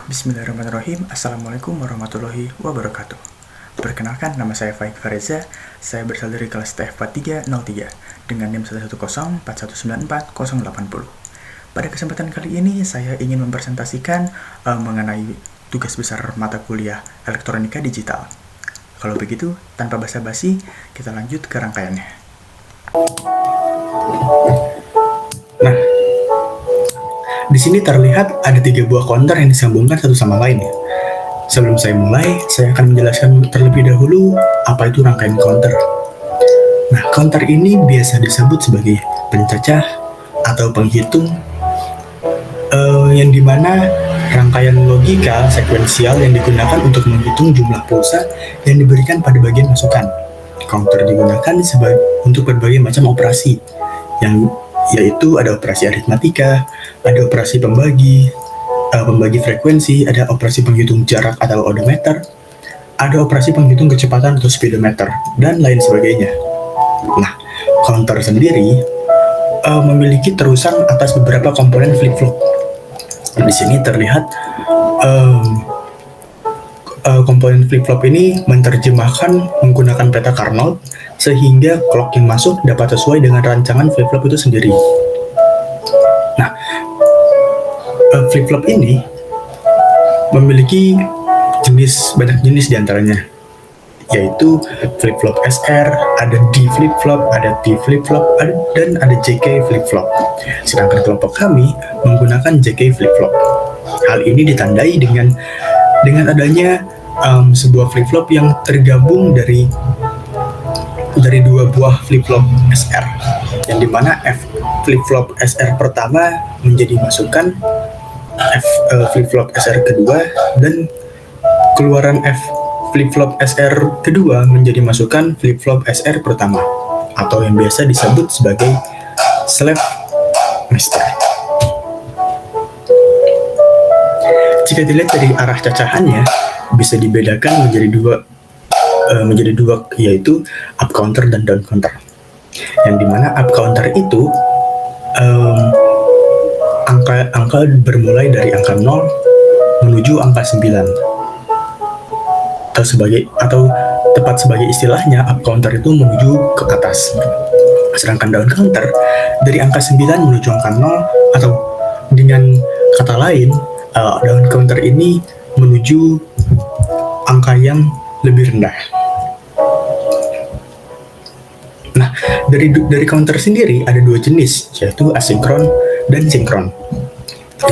Bismillahirrahmanirrahim. Assalamualaikum warahmatullahi wabarakatuh. Perkenalkan, nama saya Faik Fareza. Saya berasal dari kelas TFPA 303 dengan NIM 11041944080. Pada kesempatan kali ini, saya ingin mempresentasikan mengenai tugas besar mata kuliah elektronika digital. Kalau begitu, tanpa basa-basi, kita lanjut ke rangkaiannya. Nah, di sini terlihat ada 3 buah counter yang disambungkan satu sama lain. Sebelum saya mulai, saya akan menjelaskan terlebih dahulu apa itu rangkaian counter. Nah, counter ini biasa disebut sebagai pencacah atau penghitung, yang dimana rangkaian logika sekuensial yang digunakan untuk menghitung jumlah pulsa yang diberikan pada bagian masukan. Counter digunakan untuk berbagai macam operasi, yaitu ada operasi aritmatika, ada operasi pembagi frekuensi, ada operasi penghitung jarak atau odometer, ada operasi penghitung kecepatan atau speedometer, dan lain sebagainya. Nah, counter sendiri memiliki terusan atas beberapa komponen flip-flop. Di sini terlihat komponen flip-flop ini menerjemahkan menggunakan peta Carnot sehingga clock yang masuk dapat sesuai dengan rancangan flip-flop itu sendiri. Nah, flip-flop ini memiliki banyak jenis diantaranya, yaitu flip-flop SR, ada D flip-flop, ada T flip-flop, dan ada JK flip-flop. Sedangkan kelompok kami menggunakan JK flip-flop. Hal ini ditandai dengan adanya sebuah flip-flop yang tergabung dari 2 buah flip-flop SR, yang dimana F flip-flop SR pertama menjadi masukan, flip-flop SR kedua, dan keluaran F flip-flop SR kedua menjadi masukan flip-flop SR pertama, atau yang biasa disebut sebagai slave master. Jika dilihat dari arah cacahannya, bisa dibedakan menjadi dua, yaitu up counter dan down counter. Yang dimana up counter itu angka bermulai dari angka 0 menuju angka 9, atau tepat sebagai istilahnya, up counter itu menuju ke atas. Sedangkan down counter dari angka 9 menuju angka 0, atau dengan kata lain, down counter ini menuju angka yang lebih rendah. Nah, dari counter sendiri ada 2 jenis, yaitu asinkron dan sinkron,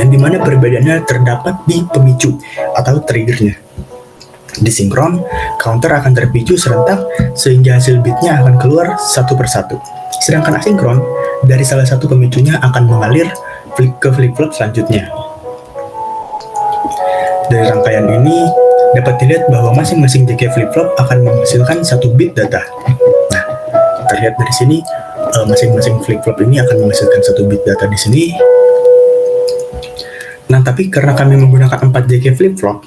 yang dimana perbedaannya terdapat di pemicu atau triggernya. Di sinkron, counter akan terpicu serentak sehingga hasil bitnya akan keluar satu persatu. Sedangkan asinkron, dari salah satu pemicunya akan mengalir ke flip-flop selanjutnya. Dari rangkaian ini dapat dilihat bahwa masing-masing JK flip-flop akan menghasilkan 1 bit data. Nah, terlihat dari sini masing-masing flip-flop ini akan menghasilkan 1 bit data di sini. Nah, tapi karena kami menggunakan 4 JK flip-flop,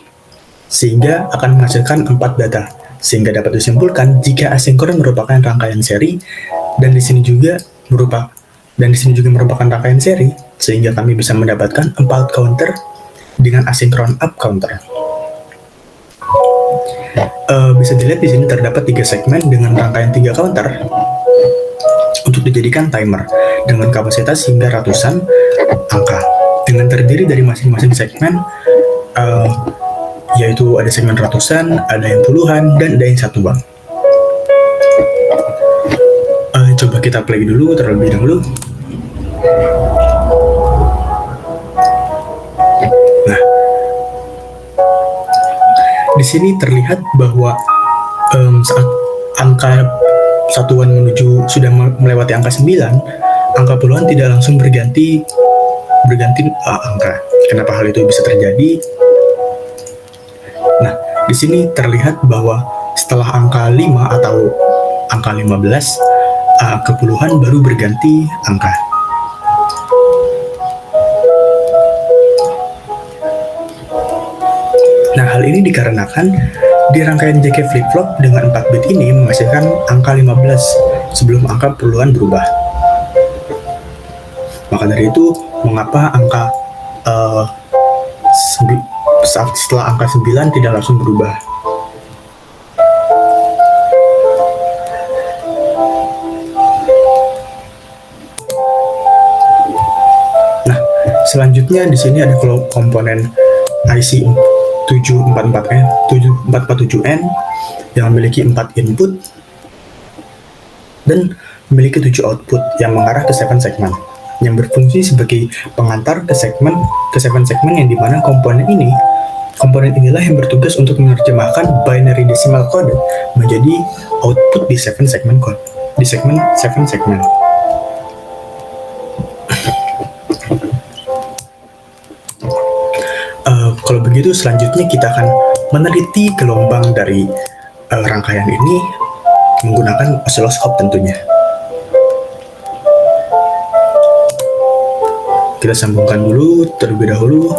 sehingga akan menghasilkan 4 data, sehingga dapat disimpulkan jika asinkron merupakan rangkaian seri, dan di sini juga merupakan rangkaian seri, sehingga kami bisa mendapatkan 4 counter dengan asinkron up counter. Bisa dilihat di sini terdapat 3 segmen dengan rangkaian 3 counter untuk dijadikan timer dengan kapasitas hingga ratusan angka, dengan terdiri dari masing-masing segmen, yaitu ada segmen ratusan, ada yang puluhan, dan ada yang satuan. Coba kita play dulu terlebih dahulu. Nah, di sini terlihat bahwa saat angka satuan sudah melewati angka 9, angka puluhan tidak langsung berganti angka. Kenapa hal itu bisa terjadi? Nah, di sini terlihat bahwa setelah angka 5 atau angka 15, angka puluhan baru berganti angka. Nah, hal ini dikarenakan di rangkaian JK flip-flop dengan 4 bit ini menghasilkan angka 15 sebelum angka puluhan berubah. Maka dari itu, mengapa angka 1 saat setelah angka 9 tidak langsung berubah. Nah, selanjutnya di sini ada komponen IC 747N yang memiliki 4 input dan memiliki 7 output yang mengarah ke 7 segmen yang berfungsi sebagai pengantar ke 7 segmen yang dimana komponen inilah yang bertugas untuk menerjemahkan binary decimal code menjadi output di 7 segmen code di segmen 7 segmen. Kalau begitu selanjutnya kita akan meneliti gelombang dari rangkaian ini menggunakan osiloskop tentunya. Kita sambungkan dulu terlebih dahulu.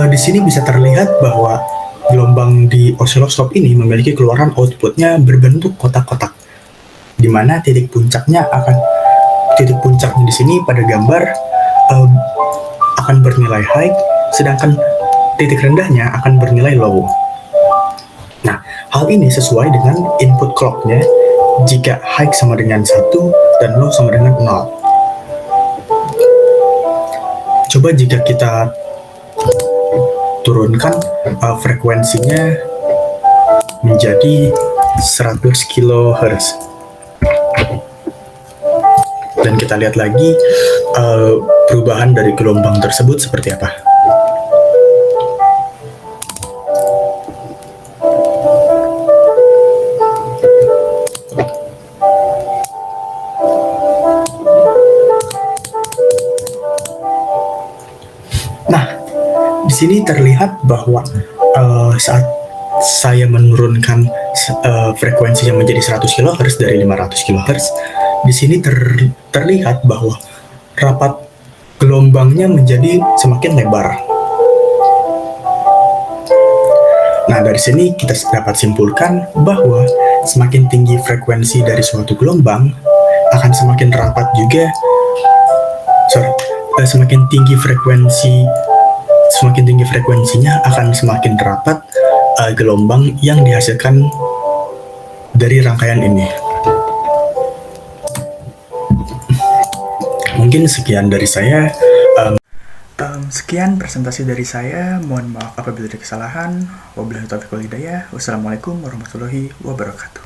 Di sini bisa terlihat bahwa gelombang di osiloskop ini memiliki keluaran outputnya berbentuk kotak-kotak, di mana titik puncaknya di sini pada gambar akan bernilai high, sedangkan titik rendahnya akan bernilai low. Nah, hal ini sesuai dengan input clocknya jika high sama dengan 1 dan low sama dengan 0. Coba jika kita turunkan frekuensinya menjadi 100 kHz dan kita lihat lagi perubahan dari gelombang tersebut seperti apa. Di sini terlihat bahwa saat saya menurunkan frekuensinya menjadi 100 kHz dari 500 kHz, di sini terlihat bahwa rapat gelombangnya menjadi semakin lebar. Nah, dari sini kita dapat simpulkan bahwa semakin tinggi frekuensi dari suatu gelombang akan semakin rapat juga. Semakin tinggi frekuensinya akan semakin rapat gelombang yang dihasilkan dari rangkaian ini. Mungkin sekian dari saya. Sekian presentasi dari saya. Mohon maaf apabila ada kesalahan. Wabillahi taufiq wal hidayah. Wassalamualaikum warahmatullahi wabarakatuh.